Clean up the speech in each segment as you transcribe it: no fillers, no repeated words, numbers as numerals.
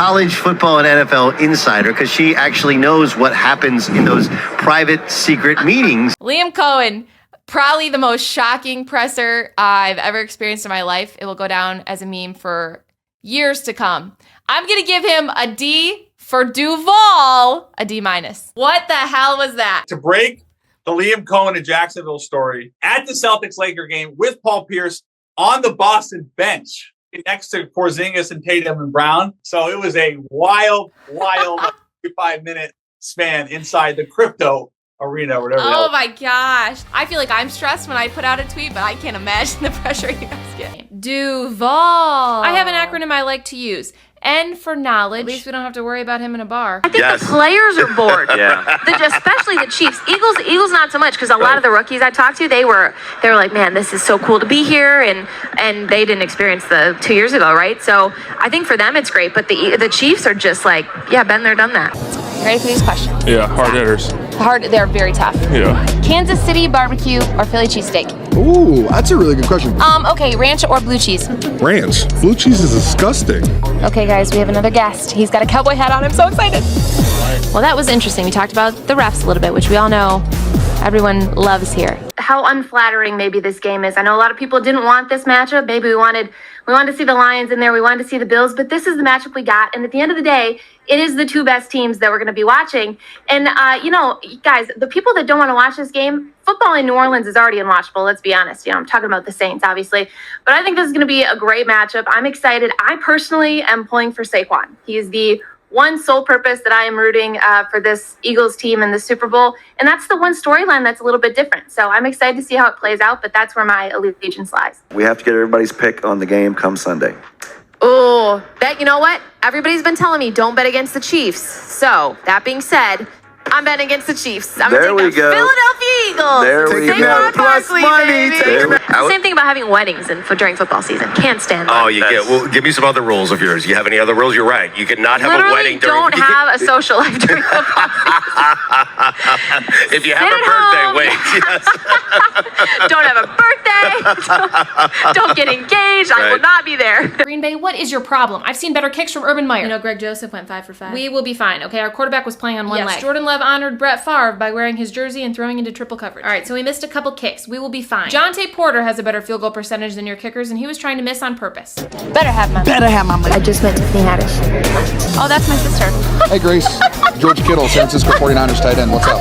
college football and NFL insider because she actually knows what happens in those private, secret meetings. Liam Cohen, probably the most shocking presser I've ever experienced in my life. It will go down as a meme for years to come. I'm going to give him a D for Duval, a D-. What the hell was that? To break the Liam Cohen and Jacksonville story, at the Celtics-Laker game with Paul Pierce on the Boston bench next to Porzingis and Tatum and Brown. So it was a wild 5-minute span inside the crypto arena or whatever. Oh my gosh. I feel like I'm stressed when I put out a tweet, but I can't imagine the pressure you guys get. Duval. I have an acronym I like to use. N for knowledge. At least we don't have to worry about him in a bar. I think the players are bored. Especially the Chiefs. Eagles not so much, because a lot of the rookies I talked to, they were like, man, this is so cool to be here, and they didn't experience the 2 years ago, right? So I think for them it's great, but the Chiefs are just like, yeah, been there, done that. Ready for these questions? Yeah, hard hitters. They're very tough. Yeah. Kansas City barbecue or Philly cheesesteak? Ooh, that's a really good question. Okay, ranch or blue cheese? Ranch. Blue cheese is disgusting. Okay, guys, we have another guest. He's got a cowboy hat on. I'm so excited. Well, that was interesting. We talked about the refs a little bit, which we all know everyone loves here. How unflattering maybe this game is. I know a lot of people didn't want this matchup. Maybe we wanted to see the Lions in there. We wanted to see the Bills, but this is the matchup we got. And at the end of the day, it is the two best teams that we're going to be watching. And, guys, the people that don't want to watch this game, football in New Orleans is already unwatchable. Let's be honest. I'm talking about the Saints, obviously. But I think this is going to be a great matchup. I'm excited. I personally am pulling for Saquon. He is the one sole purpose that I am rooting for this Eagles team in the Super Bowl. And that's the one storyline that's a little bit different. So I'm excited to see how it plays out, but that's where my allegiance lies. We have to get everybody's pick on the game come Sunday. Oh, you know what? Everybody's been telling me don't bet against the Chiefs. So that being said, I'm betting against the Chiefs. I'm going to take the Philadelphia Eagles. There we go. Plus money. There Same thing about having weddings during football season. Can't stand that. Oh, you get. Well, give me some other rules of yours. You have any other rules? You're right. You cannot have a wedding during. Don't have a social life during football season. If you have a birthday, wait. Yes. Don't have a birthday. Don't get engaged. I will not be there. Green Bay, what is your problem? I've seen better kicks from Urban Meyer. You know, Greg Joseph went 5 for 5. We will be fine, okay? Our quarterback was playing on one leg. Jordan Love honored Brett Favre by wearing his jersey and throwing into triple coverage. All right, so we missed a couple kicks. We will be fine. Jonte Porter has a better field goal percentage than your kickers, and he was trying to miss on purpose. Better have my money. I just met Tiffany Haddish. Oh, that's my sister. Hey, Grace. George Kittle, San Francisco 49ers tight end. What's up?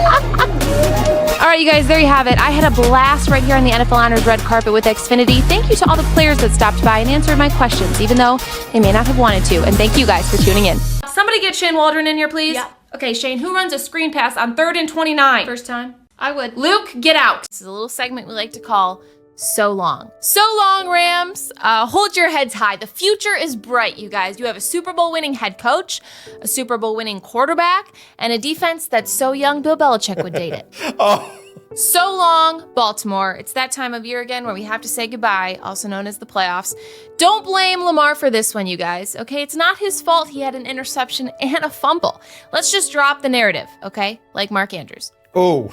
All right, you guys, there you have it. I had a blast right here on the NFL Honors red carpet with Xfinity. Thank you to all the players that stopped by and answered my questions, even though they may not have wanted to. And thank you guys for tuning in. Somebody get Shane Waldron in here, please. Yeah. Okay, Shane, who runs a screen pass on 3rd and 29? First time. I would. Luke, get out. This is a little segment we like to call So Long. So long, Rams. Hold your heads high. The future is bright, you guys. You have a Super Bowl winning head coach, a Super Bowl winning quarterback, and a defense that's so young Bill Belichick would date it. So long, Baltimore. It's that time of year again where we have to say goodbye, also known as the playoffs. Don't blame Lamar for this one, you guys, okay? It's not his fault he had an interception and a fumble. Let's just drop the narrative, okay? Like Mark Andrews. Oh.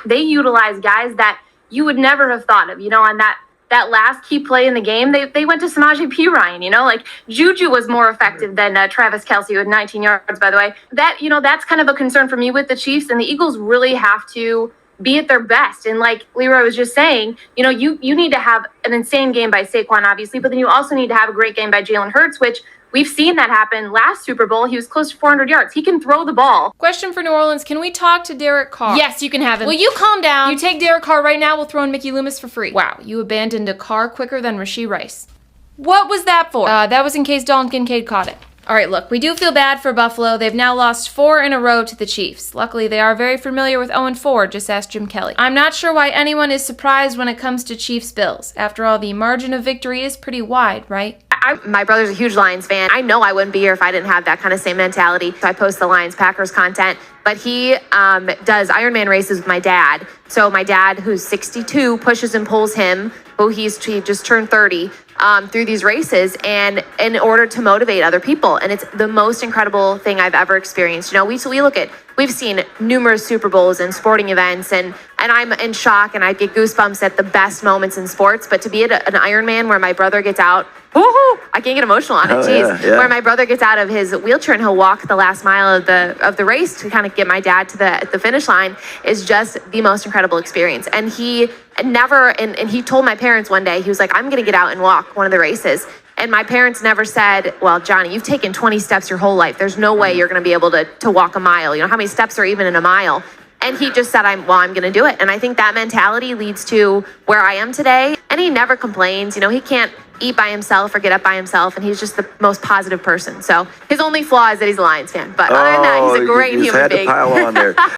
They utilize guys that you would never have thought of, on that last key play in the game. They went to Samaje Perine, like Juju was more effective than Travis Kelce, who had 19 yards, by the way. That's kind of a concern for me with the Chiefs, and the Eagles really have to be at their best. And like Leroy was just saying, you need to have an insane game by Saquon, obviously, but then you also need to have a great game by Jalen Hurts, which we've seen that happen last Super Bowl. He was close to 400 yards. He can throw the ball. Question for New Orleans. Can we talk to Derek Carr? Yes, you can have him. Will you calm down? You take Derek Carr right now, we'll throw in Mickey Loomis for free. Wow, you abandoned a Carr quicker than Rashee Rice. What was that for? That was in case Dalton Kincaid caught it. All right, look, we do feel bad for Buffalo. They've now lost 4 in a row to the Chiefs. Luckily, they are very familiar with 0-4, just ask Jim Kelly. I'm not sure why anyone is surprised when it comes to Chiefs-Bills. After all, the margin of victory is pretty wide, right? My brother's a huge Lions fan. I know I wouldn't be here if I didn't have that kind of same mentality. So I post the Lions-Packers content, but he does Ironman races with my dad. So my dad, who's 62, pushes and pulls him, he just turned 30, through these races, and in order to motivate other people. And it's the most incredible thing I've ever experienced. We've seen numerous Super Bowls and sporting events, and I'm in shock, and I get goosebumps at the best moments in sports. But to be at an Ironman where my brother gets out, woohoo! I can't get emotional on it. Oh, Jeez. yeah. Where my brother gets out of his wheelchair and he'll walk the last mile of the race to kind of get my dad to the finish line is just the most incredible experience. And he never, and he told my parents one day, he was like, I'm going to get out and walk one of the races. And my parents never said, well, Johnny, you've taken 20 steps your whole life. There's no way you're going to be able to walk a mile. You know, how many steps are even in a mile? And he just said, I'm going to do it. And I think that mentality leads to where I am today. And he never complains. You know, he can't eat by himself or get up by himself. And he's just the most positive person. So his only flaw is that he's a Lions fan. But other than that, he's a great you just human had being. to pile on there.